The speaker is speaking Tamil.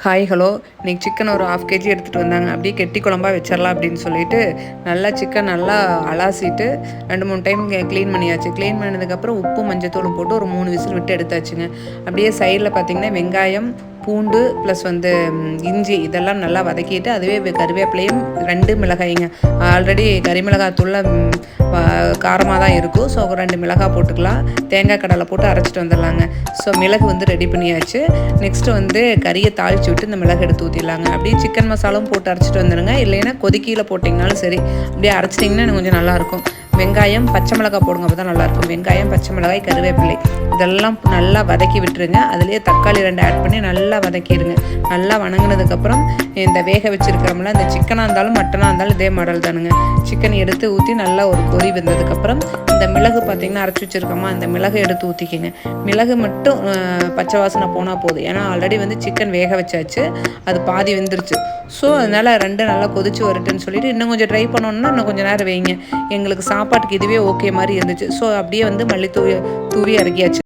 Hi hello. இன்றைக்கி சிக்கன் ஒரு 1/2 kg எடுத்துகிட்டு வந்தாங்க. அப்படியே கெட்டி குழம்பா வச்சிடலாம் அப்படின்னு சொல்லிட்டு நல்லா சிக்கன் நல்லா அலாசிட்டு 2-3 டைம் க்ளீன் பண்ணியாச்சு. க்ளீன் பண்ணதுக்கப்புறம் உப்பு மஞ்சத்தூளும் போட்டு ஒரு 3 விசில் விட்டு எடுத்தாச்சுங்க. அப்படியே சைடில் பார்த்திங்கன்னா வெங்காயம், பூண்டு ப்ளஸ் இஞ்சி இதெல்லாம் நல்லா வதக்கிட்டு அதுவே கருவேப்பிலையும் 2 மிளகாய்ங்க. ஆல்ரெடி கறிமிளகாத்தூளில் காரமாக தான் இருக்கும். ஸோ 2 மிளகாய் போட்டுக்கலாம். தேங்காய் கடலை போட்டு அரைச்சிட்டு வந்துடலாங்க. ஸோ மிளகு ரெடி பண்ணியாச்சு. நெக்ஸ்ட்டு கறியை தாளித்து விட்டு இந்த மிளகு எடுத்து ஊற்றிடலாங்க. அப்படியே சிக்கன் மசாலாவும் போட்டு அரைச்சிட்டு வந்துடுங்க. இல்லைன்னா கொதிக்கையில் போட்டிங்கனாலும் சரி, அப்படியே அரைச்சிட்டிங்கன்னா எனக்கு கொஞ்சம் நல்லாயிருக்கும். வெங்காயம், பச்சை மிளகாய் போடுங்க, அப்போ தான் நல்லாயிருக்கும். வெங்காயம், பச்சை மிளகாய், கருவேப்பிலை இதெல்லாம் நல்லா வதக்கி விட்டுருங்க. அதுலேயே தக்காளி 2 ஆட் பண்ணி நல்லா வதக்கிடுங்க. நல்லா வணங்கினதுக்கப்புறம் இந்த வேக வச்சுருக்கிறோம்ல, இந்த சிக்கனாக இருந்தாலும் மட்டனாக இருந்தாலும் இதே மாடல் தானுங்க. சிக்கன் எடுத்து ஊற்றி நல்லா ஒரு கொதி வந்ததுக்கப்புறம் இந்த மிளகு பார்த்திங்கன்னா அரைச்சி வச்சுருக்கோமா, அந்த மிளகு எடுத்து ஊற்றிக்கிங்க. மிளகு மட்டும் பச்சை வாசனை போனால் போதும். ஏன்னா ஆல்ரெடி சிக்கன் வேக வச்சாச்சு, அது பாதி வெந்துருச்சு. ஸோ அதனால் 2 நல்லா கொதிச்சு வரட்டுன்னு சொல்லிவிட்டு இன்னும் கொஞ்சம் ட்ரை பண்ணோன்னா இன்னும் கொஞ்சம் நேரம் வைங்க. எங்களுக்கு சாப்பாட்டுக்கு இதுவே ஓகே மாதிரி இருந்துச்சு. ஸோ அப்படியே மல்லித்தூவி தூவி இறக்கியாச்சு.